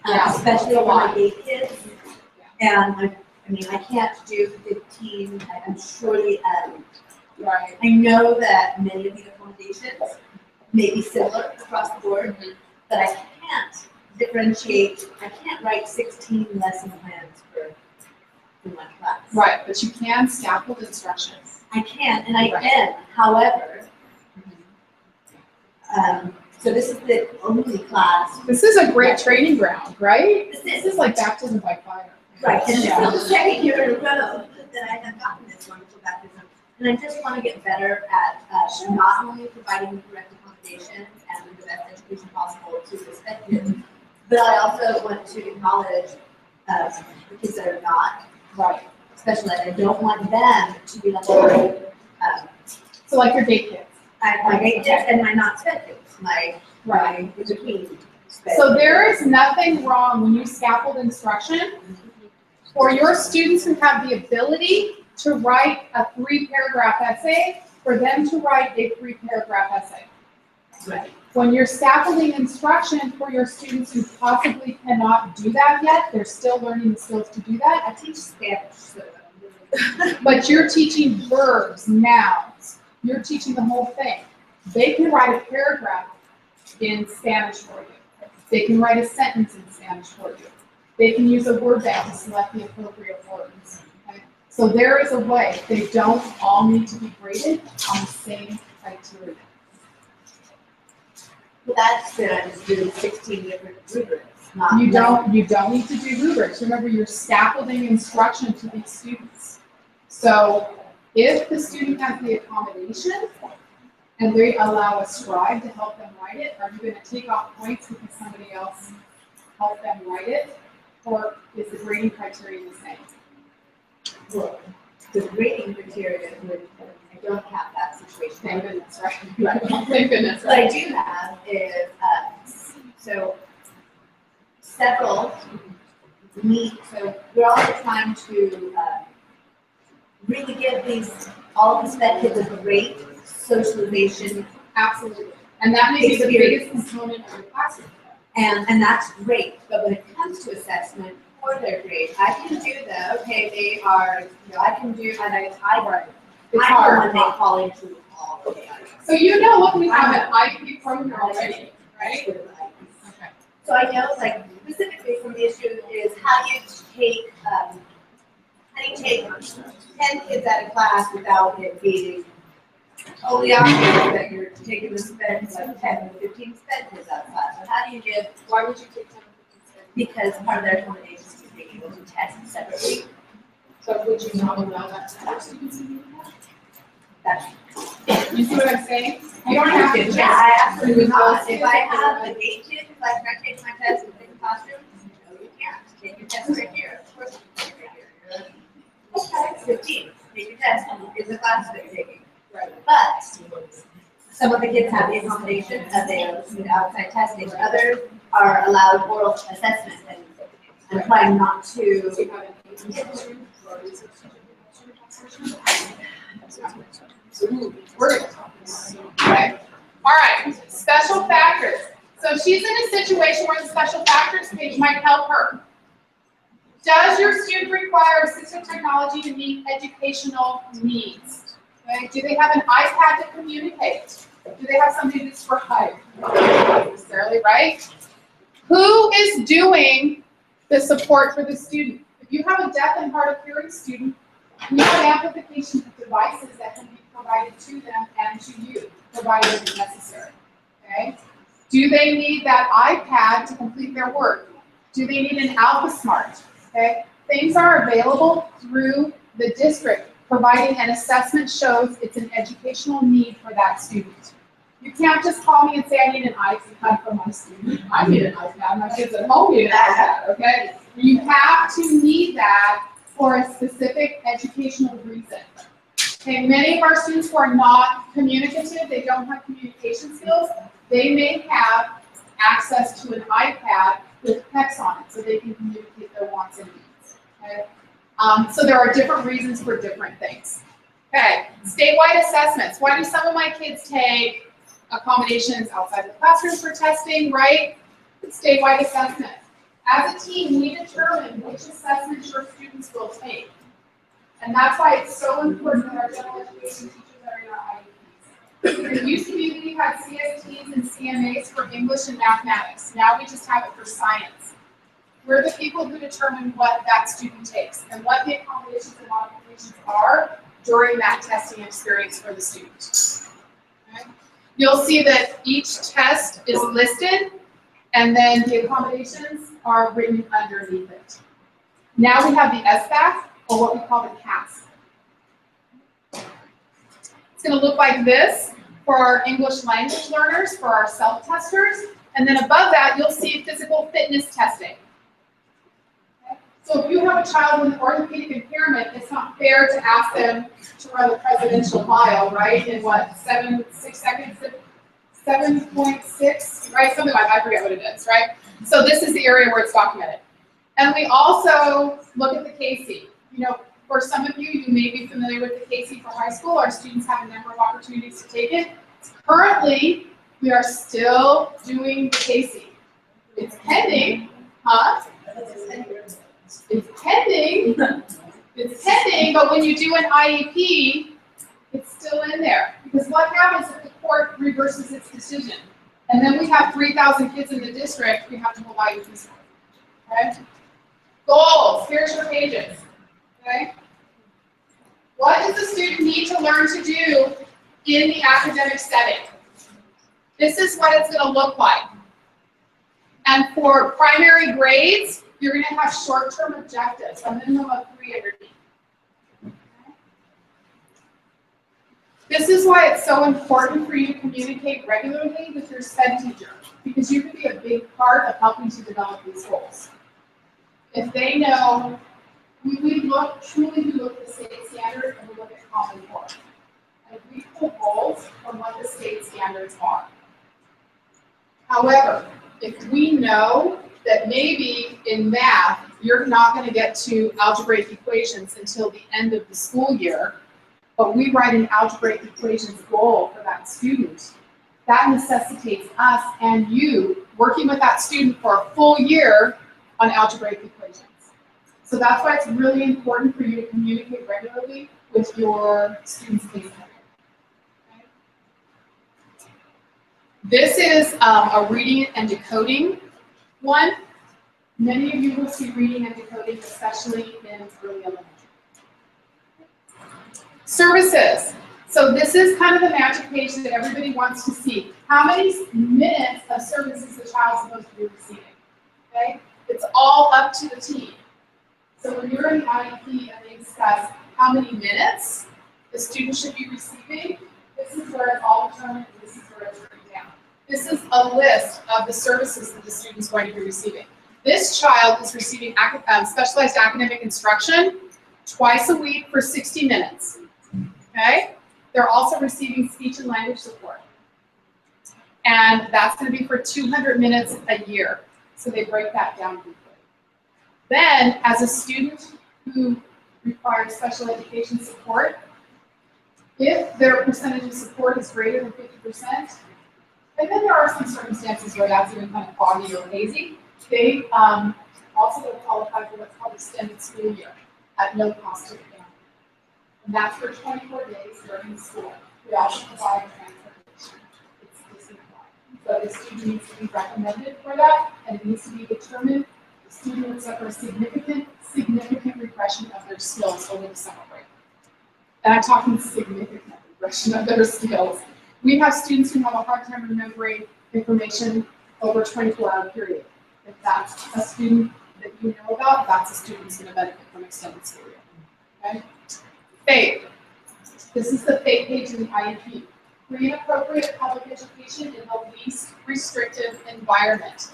Yeah, Especially a for lot. my gate kids. And I mean, I can't do 15. I'm surely, Right. I know that many of the accommodations may be similar across the board, but I can't differentiate. I can't write 16 lesson plans for one class. Right, but you can scaffold instructions. I can, and I can. However, so this is the only class. This is a great training ground, right? This is like baptism by fire. Right, and this Yeah. is the second year in a row that I have gotten this wonderful baptism. And I just want to get better at not only providing the correct accommodation and the best education possible to the SPED kids, but I also want to acknowledge the kids that are not special ed. I don't want them to be like, So like your gate kids. my gate kids and my not SPED kids, my in between. SPED So there is nothing wrong when you scaffold instruction for your students who have the ability to write a 3-paragraph essay, for them to write a 3-paragraph essay. Right. When you're scaffolding instruction for your students who possibly cannot do that yet, they're still learning the skills to do that. I teach Spanish, so But you're teaching verbs, nouns. You're teaching the whole thing. They can write a paragraph in Spanish for you. They can write a sentence in Spanish for you. They can use a word bank to select the appropriate words. Okay? So there is a way. They don't all need to be graded on the same criteria. Well, that's good. I'm just doing 16 different rubrics. Not You don't need to do rubrics. Remember, you're scaffolding instruction to these students. So if the student has the accommodation and they allow a scribe to help them write it, are you going to take off points because somebody else helped them write it? Or is the grading criteria the same? Well, the grading criteria would, I don't have that situation. Thank goodness, right? Thank goodness, What I right? do have is, so several meet, so we're also trying to really give all of the SPED kids a great socialization. Absolutely. And that may be the biggest component of your classroom. And that's great, but when it comes to assessment for their grade, I can do they are, I can do, and It's I'm hard. the one they call into all the time. So you know what, we have an IEP program already, right? Okay. So I know, like, specifically from the issue is how you take 10 kids out of class without it being totally obvious that you're taking the SPED, like 10 or 15 SPED kids out of class. So how do you give, Why would you take 10 or 15 SPED? because part of their accommodations is being able to test separately. So would you not allow that to other students in your class? That's, You see what I'm saying? You don't have to. yeah, I absolutely would not. If I have a gate kid who's like, can I take my test in the classroom? No, you can't. Take your test right here. Of course you can take it right here. Okay, 15. Take your test in the class that you're taking. Right. But some of the kids have the accommodation that they are outside testing. Others are allowed oral assessment and trying not to. We're gonna talk this. Okay. All right. Special factors. So she's in a situation where the special factors page might help her. Does your student require assistive technology to meet educational needs? Okay. Do they have an iPad to communicate? Do they have something to scribe? Not necessarily, right? Who is doing the support for the student? If you have a deaf and hard of hearing student, we have amplification of devices that can be provided to them and to you, provided as necessary. Okay? Do they need that iPad to complete their work? Do they need an Alpha Smart? Okay, things are available through the district, providing an assessment shows it's an educational need for that student. You can't just call me and say I need an iPad for my student. I need an iPad. My kids at home need an iPad. Okay, you have to need that for a specific educational reason. Okay, many of our students who are not communicative, they don't have communication skills, they may have access to an iPad with text on it so they can communicate their wants and needs. Okay? So there are different reasons for different things. Okay, statewide assessments. Why do some of my kids take accommodations outside the classroom for testing, right? Statewide assessment. As a team, we determine which assessments your students will take. And that's why it's so important that our general education teachers are in our IEPs. It used to be we had CSTs and CMAs for English and mathematics. Now we just have it for science. We're the people who determine what that student takes and what the accommodations and modifications are during that testing experience for the student. Okay? You'll see that each test is listed and then the accommodations are written underneath it. Now we have the SBAC, or what we call the CAS. It's going to look like this for our English language learners, for our self-testers, and then above that you'll see physical fitness testing. Okay? So if you have a child with orthopedic impairment, it's not fair to ask them to run the presidential mile, right, in what, 7.6 seconds? 7.6, right, something like that, I forget what it is, right? So this is the area where it's documented. And we also look at the KC. You know, for some of you, you may be familiar with the KC for high school. Our students have a number of opportunities to take it. Currently, we are still doing the KC. It's pending, huh? It's pending. It's pending, but when you do an IEP, it's still in there. Because what happens if the court reverses its decision? And then we have 3,000 kids in the district, we have to hold IEPs. Okay? Goals, here's your pages. Okay? What does the student need to learn to do in the academic setting? This is what it's going to look like. And for primary grades, you're going to have short-term objectives, a minimum of 3 underneath. Okay? This is why it's so important for you to communicate regularly with your SPED teacher, because you can be a big part of helping to develop these goals. If they know, we truly look at the state standard and we look at Common Core. And we pull goals from what the state standards are. However, if we know that maybe in math, you're not going to get to algebraic equations until the end of the school year, but we write an algebraic equations goal for that student, that necessitates us and you working with that student for a full year on algebraic equations. So that's why it's really important for you to communicate regularly with your students' case study. Okay? This is a reading and decoding one. Many of you will see reading and decoding, especially in early elementary. Services. So this is kind of the magic page that everybody wants to see. How many minutes of services the child is supposed to be receiving? Okay? It's all up to the team. So when you're in the IEP and they discuss how many minutes the student should be receiving, this is where it's all determined, and this is where it's written down. This is a list of the services that the student's going to be receiving. This child is receiving specialized academic instruction twice a week for 60 minutes. Okay? They're also receiving speech and language support. And that's going to be for 200 minutes a year. So they break that down weekly. Then, as a student who requires special education support, if their percentage of support is greater than 50%, and then there are some circumstances where that's even kind of foggy or hazy, they also will qualify for what's called extended school year at no cost to the family. And that's for 24 days during the school. We also provide transportation. It's district-wide. So the student needs to be recommended for that, and it needs to be determined. The student would suffer significant regression of their skills over the summer break. And I'm talking significant regression of their skills. We have students who have a hard time remembering information over a 24-hour period. If that's a student that you know about, that's a student who's going to benefit from extended school year. Okay? FAPE. This is the FAPE page in the IEP. Free and appropriate public education in the least restrictive environment.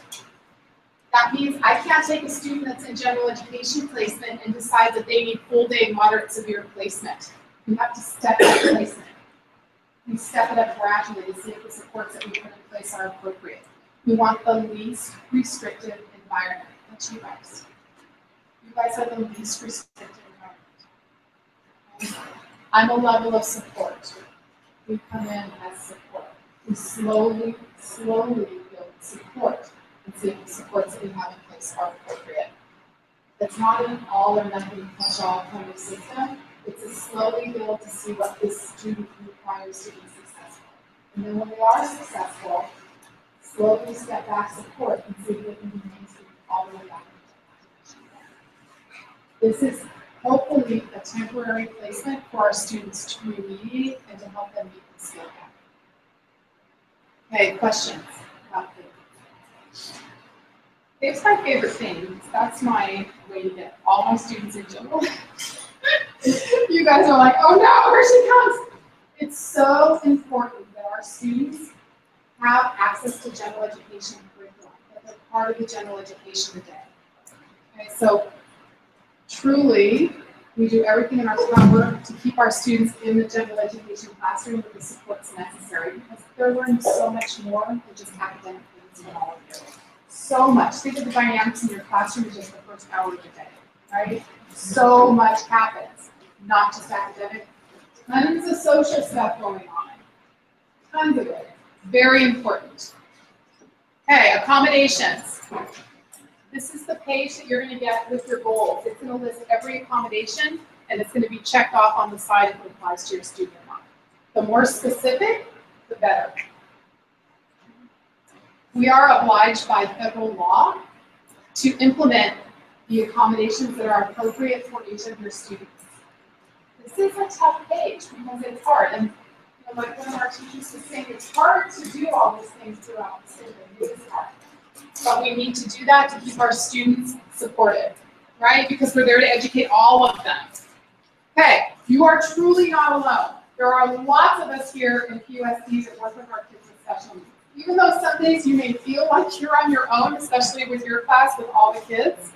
That means I can't take a student that's in general education placement and decide that they need full day moderate severe placement. You have to step up placement. We step it up gradually to see if the supports that we put in place are appropriate. We want the least restrictive environment. That's you guys. You guys are the least restrictive environment. I'm a level of support. We come in as support. We slowly build support and see if the supports that we have in place are appropriate. It's not an all or nothing catch-all kind of system. It's a slowly build to see what this student requires to be successful. And then when they are successful, slowly step back support and see if they can be mainstreamed all the way back into this is hopefully a temporary placement for our students to remediate and to help them meet the skill gap. Okay, questions? It's my favorite thing. That's my way to get all my students in general. You guys are like, oh no, here she comes. It's so important that our students have access to general education curriculum, that they're part of the general education today. Okay, so truly, we do everything in our power to keep our students in the general education classroom with the supports necessary, because they're learning so much more than just academic things in all of it. So much. Think of the dynamics in your classroom in just the first hour of the day, right? So much happens, not just academic. Tons of social stuff going on. Tons of it. Very important. Okay, accommodations. This is the page that you're going to get with your goals. It's going to list every accommodation, and it's going to be checked off on the side if it applies to your student or not. The more specific, the better. We are obliged by federal law to implement the accommodations that are appropriate for each of your students. This is a tough page because it's hard. And you know, like one of our teachers was saying, it's hard to do all these things throughout the system. It is hard. But we need to do that to keep our students supported, right? Because we're there to educate all of them. Okay, you are truly not alone. There are lots of us here in PUSD that work with our kids with special needs. Even though some days you may feel like you're on your own, especially with your class with all the kids,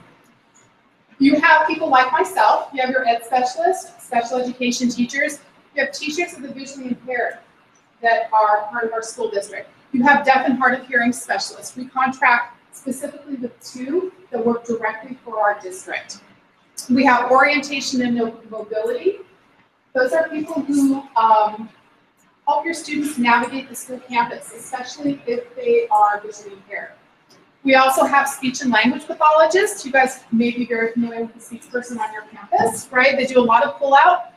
you have people like myself. You have your ed specialists, special education teachers. You have teachers of the visually impaired that are part of our school district. You have deaf and hard of hearing specialists. We contract specifically with 2 that work directly for our district. We have orientation and mobility. Those are people who help your students navigate the school campus, especially if they are visually impaired. We also have speech and language pathologists. You guys may be very familiar with the speech person on your campus, right? They do a lot of pull-out.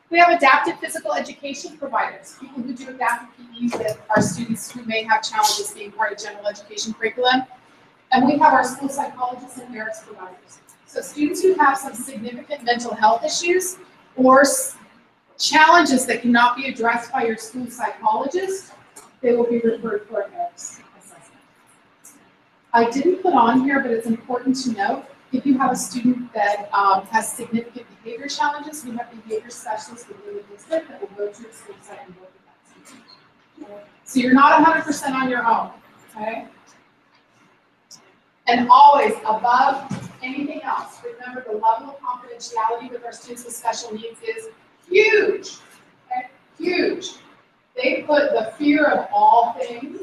We have adaptive physical education providers, people who do adaptive PE with our students who may have challenges being part of general education curriculum. And we have our school psychologists and ARIS providers. So students who have some significant mental health issues or challenges that cannot be addressed by your school psychologist, they will be referred for an ARIS assessment. I didn't put on here, but it's important to note, if you have a student that has significant behavior challenges, we have behavior specialists within the district that will go to your school site and work with that student. So you're not 100% on your own, okay? And always, above anything else, remember the level of confidentiality with our students with special needs is huge, okay? Huge. They put the fear of all things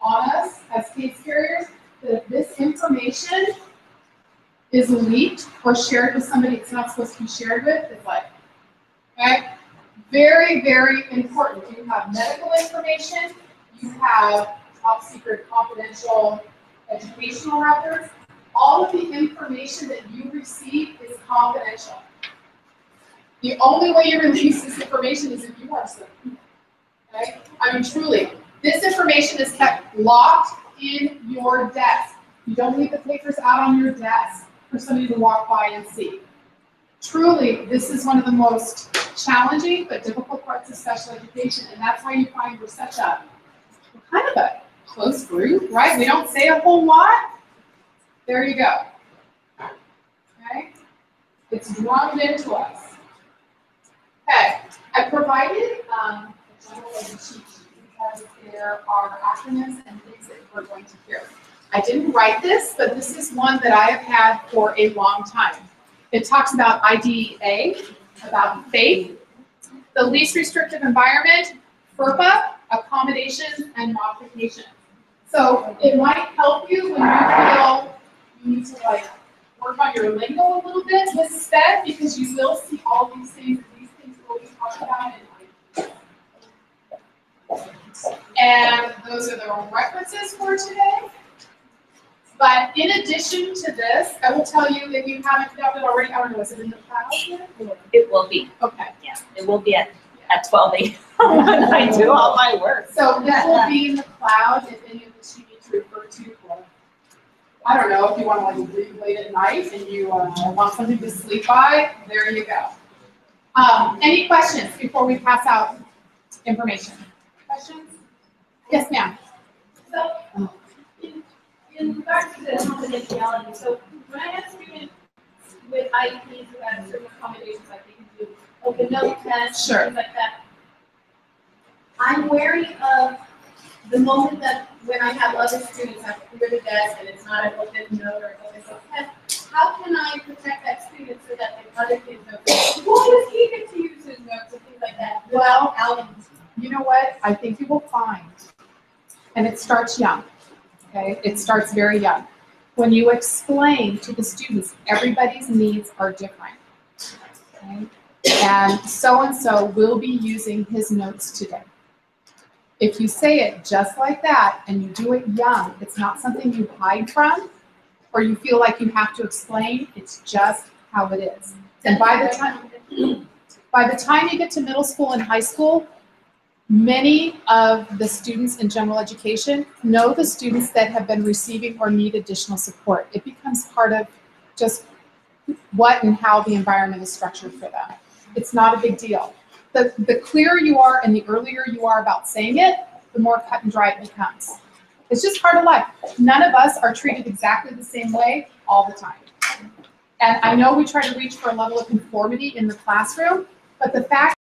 on us as case carriers, that if this information is leaked or shared with somebody it's not supposed to be shared with, it's like, okay? Very, very important. You have medical information, you have top secret confidential educational records. All of the information that you receive is confidential. The only way you release this information is if you are so. Okay? I mean, truly, this information is kept locked in your desk. You don't leave the papers out on your desk for somebody to walk by and see. Truly, this is one of the most challenging but difficult parts of special education, and that's why you find we're such a, we're kind of a close group, right? We don't say a whole lot, There you go. Okay? It's drummed into us. Okay, I provided a general cheat sheet because there are acronyms and things that we're going to hear. I didn't write this, but this is one that I have had for a long time. It talks about IDEA, about faith, the least restrictive environment, FERPA, accommodations, and modifications. So it might help you when you feel you need to like work on your lingo a little bit with SPED, because you will see all these things. These things will be talked about in IEPs. And those are the references for today. But in addition to this, I will tell you, if you haven't found it already, I don't know, is it in the cloud yet? It will be. Okay. Yeah, it will be at 12 a.m. I do all my work. So this will be in the cloud, if any of this you need to refer to for, I don't know, if you want to like read late at night and you want something to sleep by, there you go. Any questions before we pass out information? Questions? Yes, ma'am. So, in regards to the confidentiality, so when I have students with IEPs who have certain accommodations, like they can do open note tests, Sure. things like that, I'm wary of the moment that when I have other students have to clear the desk and it's not an open note or open book test, how can I protect that student so that the other kids don't go, well, does he get to use his notes and things like that? Well, you know what? I think you will find, and it starts young. Okay, it starts very young. When you explain to the students, everybody's needs are different. Okay? And so will be using his notes today. If you say it just like that and you do it young, it's not something you hide from or you feel like you have to explain, it's just how it is. And by the time you get to middle school and high school, many of the students in general education know the students that have been receiving or need additional support. It becomes part of just what and how the environment is structured for them. It's not a big deal. The clearer you are and the earlier you are about saying it, the more cut and dry it becomes. It's just part of life. None of us are treated exactly the same way all the time. And I know we try to reach for a level of conformity in the classroom, but the fact